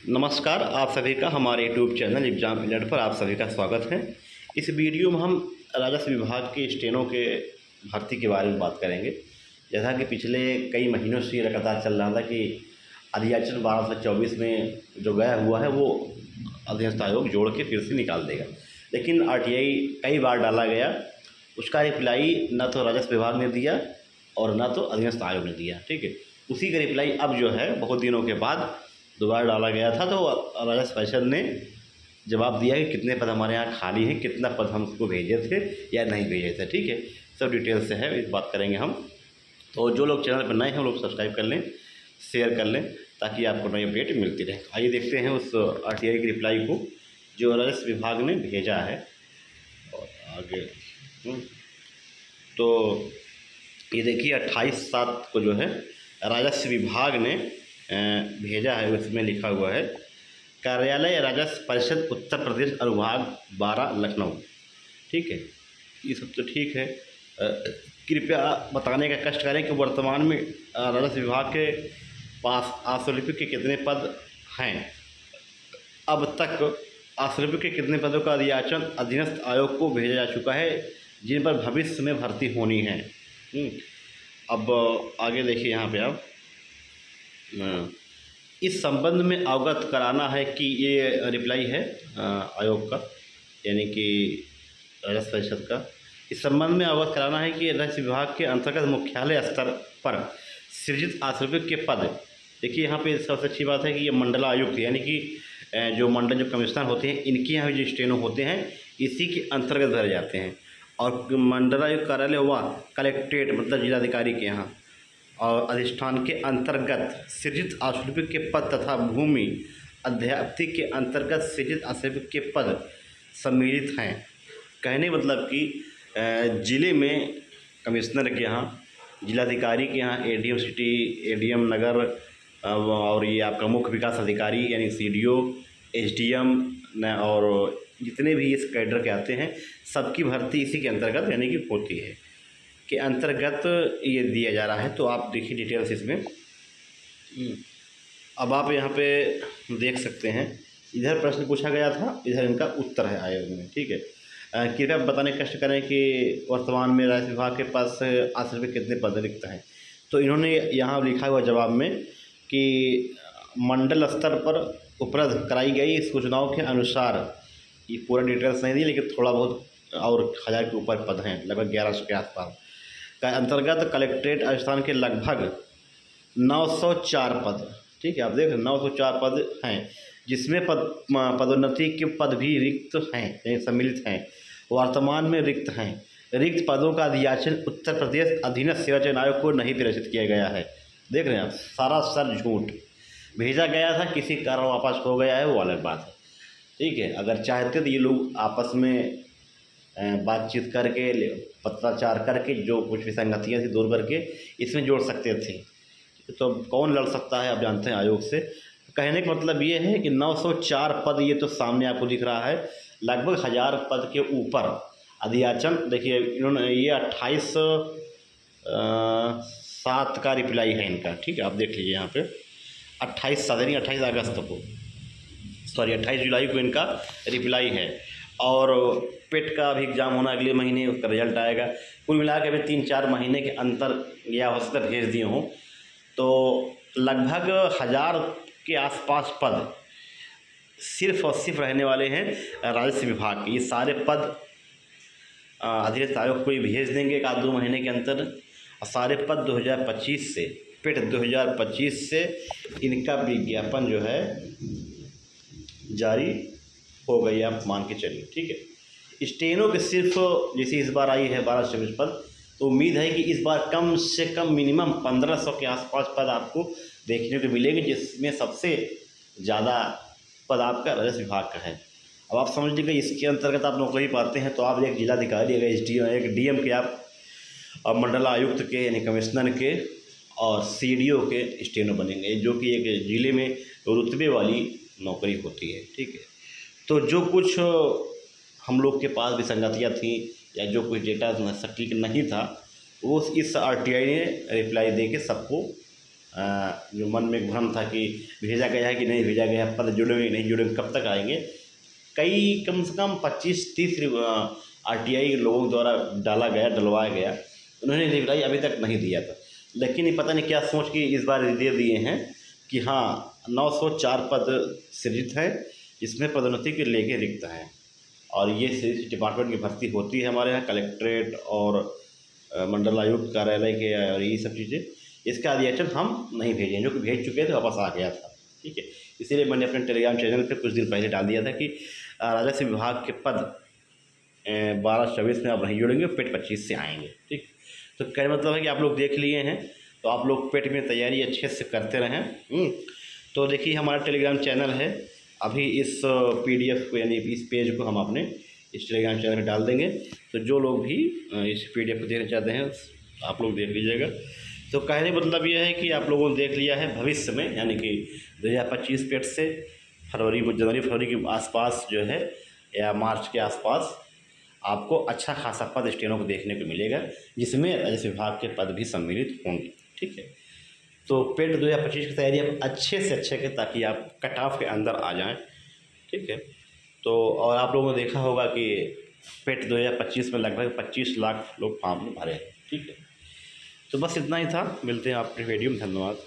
नमस्कार, आप सभी का हमारे यूट्यूब चैनल एग्जाम अलर्ट पर आप सभी का स्वागत है। इस वीडियो में हम राजस्व विभाग के स्टेनो के भर्ती के बारे में बात करेंगे। जैसा कि पिछले कई महीनों से लगातार चल रहा था कि अधियाचन 1224 में जो गया हुआ है वो अधीनस्थ आयोग जोड़ के फिर से निकाल देगा, लेकिन RTI कई बार डाला गया, उसका रिप्लाई न तो राजस्व विभाग ने दिया और न तो अधीनस्थ आयोग ने दिया। ठीक है, उसी का रिप्लाई अब जो है बहुत दिनों के बाद दोबारा डाला गया था, तो राजस्व परिषद ने जवाब दिया कि कितने पद हमारे यहाँ खाली हैं, कितना पद हम उसको भेजे थे या नहीं भेजे थे। ठीक है, सब डिटेल से है, इस बात करेंगे हम। तो जो लोग चैनल पर नए हैं वो लोग सब्सक्राइब कर लें, शेयर कर लें, ताकि आपको नई अपडेट मिलती रहे। आइए देखते हैं उस RTI की रिप्लाई को जो राजस्व विभाग ने भेजा है। और आगे तो ये देखिए 28/7 को जो है राजस्व विभाग ने भेजा है। उसमें लिखा हुआ है कार्यालय राजस्व परिषद उत्तर प्रदेश अनुभाग 12 लखनऊ। ठीक है, ये सब तो ठीक है। कृपया बताने का कष्ट करें कि वर्तमान में राजस्व विभाग के पास आश्रलिपि के कितने पद हैं। अब तक आश्रलिपि के कितने पदों का अधियाचन अधीनस्थ आयोग को भेजा जा चुका है जिन पर भविष्य में भर्ती होनी है। अब आगे देखिए यहाँ पे आप इस संबंध में अवगत कराना है कि ये रिप्लाई है आयोग का, यानी कि राजस्व परिषद का। इस संबंध में अवगत कराना है कि राजस्व विभाग के अंतर्गत मुख्यालय स्तर पर सृजित आश्रलिपि के पद, देखिए यहाँ पे सबसे अच्छी बात है कि ये मंडल आयुक्त यानी कि जो मंडल जो कमिश्नर होते हैं इनके यहाँ जो स्टेनो होते हैं इसी के अंतर्गत भरे जाते हैं। और मंडलायुक्त कार्यालय हुआ कलेक्ट्रेट मतलब जिलाधिकारी के यहाँ और अधिष्ठान के अंतर्गत सृजित आश्रलिपि के पद तथा भूमि अध्याप्ति के अंतर्गत सृजित आश्रलिपि के पद सम्मिलित हैं। कहने मतलब कि जिले में कमिश्नर के यहाँ, जिलाधिकारी के यहाँ, ADM सिटी, ADM नगर और ये आपका मुख्य विकास अधिकारी यानी CDO, SDM और जितने भी इस कैडर के आते हैं सबकी भर्ती इसी के अंतर्गत यानी कि होती है के अंतर्गत ये दिया जा रहा है। तो आप देखिए डिटेल्स इसमें। अब आप यहाँ पे देख सकते हैं, इधर प्रश्न पूछा गया था, इधर इनका उत्तर है आयोग में। ठीक है, कृपया बताने का कष्ट करें कि वर्तमान में राजस्व विभाग के पास आश्रलिपि कितने पद रिक्त हैं। तो इन्होंने यहाँ लिखा हुआ जवाब में कि मंडल स्तर पर उपलब्ध कराई गई सूचनाओं के अनुसार, ये पूरा डिटेल्स नहीं दी लेकिन थोड़ा बहुत और 1000 के ऊपर पद हैं, लगभग 1100 के आसपास का अंतर्गत कलेक्ट्रेट स्थान के लगभग 904 पद। ठीक है, आप देख 904 पद हैं जिसमें पदोन्नति के पद भी रिक्त हैं यानी सम्मिलित हैं, वर्तमान में रिक्त हैं। रिक्त पदों का अधियाचन उत्तर प्रदेश अधीनस्थ सेवा चयन आयोग को नहीं प्रेषित किया गया है। देख रहे हैं आप, सारा सर झूठ। भेजा गया था, किसी कारण वापस हो गया है, वो अलग बात है। ठीक है, अगर चाहते तो ये लोग आपस में बातचीत करके, पत्राचार करके जो कुछ विसंगतियाँ थी दूर करके इसमें जोड़ सकते थे। तो कौन लड़ सकता है आप जानते हैं आयोग से। कहने का मतलब ये है कि 904 पद ये तो सामने आपको दिख रहा है, लगभग 1000 पद के ऊपर अधियाचन। देखिए इन्होंने ये 28/7 का रिप्लाई है इनका। ठीक है, आप देख लीजिए यहाँ पे 28 अगस्त को, सॉरी 28 जुलाई को इनका रिप्लाई है। और पेट का भी एग्ज़ाम होना अगले महीने, उसका रिजल्ट आएगा। कुल मिला के अभी 3-4 महीने के अंतर या हो सकता भेज दिए हों, तो लगभग 1000 के आसपास पद सिर्फ और सिर्फ रहने वाले हैं राजस्व विभाग के। ये सारे पद अधीनस्थ आयोग को ही भेज देंगे 1-2 महीने के अंतर। और सारे पद 2025 से, पेट 2025 से इनका विज्ञापन जो है जारी हो गई, आप मान के चलिए। ठीक है, स्टेनो के सिर्फ जैसे इस बार आई है 1224 पद, तो उम्मीद है कि इस बार कम से कम मिनिमम 1500 के आसपास पद आपको देखने को मिलेंगे, जिसमें सबसे ज़्यादा पद आपका राजस्व विभाग का है। अब आप समझ लीजिए इसके अंतर्गत आप नौकरी पाते हैं तो आप एक जिलाधिकारी, एक DM के, आप मंडल आयुक्त के यानी कमिश्नर के और CDO के स्टेनो बनेंगे, जो कि एक ज़िले में रुतबे वाली नौकरी होती है। ठीक है, तो जो कुछ हम लोग के पास विसंगतियाँ थी या जो कुछ डेटा सटीक नहीं था वो इस RTI ने रिप्लाई दे के सबको जो मन में एक भ्रम था कि भेजा गया है कि नहीं भेजा गया है, पद जुड़ेंगे नहीं जुड़ेंगे, कब तक आएंगे, कई कम से कम 25-30 RTI लोगों द्वारा डलवाया गया, उन्होंने रिप्लाई अभी तक नहीं दिया था। लेकिन ये पता नहीं क्या सोच के इस बार दे दिए हैं कि हाँ 904 पद सृजित है, इसमें पदोन्नति के लेके रिक्त हैं, और ये डिपार्टमेंट की भर्ती होती है हमारे यहाँ कलेक्ट्रेट और मंडलायुक्त कार्यालय के, और ये सब चीज़ें। इसका रिएक्शन हम नहीं भेजे, जो कि भेज चुके थे वापस आ गया था, ठीक है। इसीलिए मैंने अपने टेलीग्राम चैनल पे कुछ दिन पहले डाल दिया था कि राजस्व विभाग के पद 12-24 में आप नहीं जुड़ेंगे, पेट 25 से आएंगे, ठीक। तो क्या मतलब है कि आप लोग देख लिए हैं, तो आप लोग पेट में तैयारी अच्छे से करते रहें। तो देखिए हमारा टेलीग्राम चैनल है, अभी इस PDF को यानी इस पेज को हम अपने इस टेलीग्राम चैनल में डाल देंगे, तो जो लोग भी इस PDF को देखना चाहते हैं आप लोग देख लीजिएगा। तो कहने मतलब यह है कि आप लोगों ने देख लिया है, भविष्य में यानी कि 2025 पेट से जनवरी-फरवरी के आसपास जो है, या मार्च के आसपास आपको अच्छा खासा पद स्टेनो को देखने को मिलेगा, जिसमें राजस्व विभाग के पद भी सम्मिलित होंगे, ठीक है। तो पेट 2025 की तैयारी आप अच्छे से अच्छे के, ताकि आप कट ऑफ के अंदर आ जाएं, ठीक है। तो और आप लोगों ने देखा होगा कि पेट 2025 में लगभग 25 लाख लोग फॉर्म भरे हैं, ठीक है। तो बस इतना ही था, मिलते हैं आपके वीडियो में, धन्यवाद।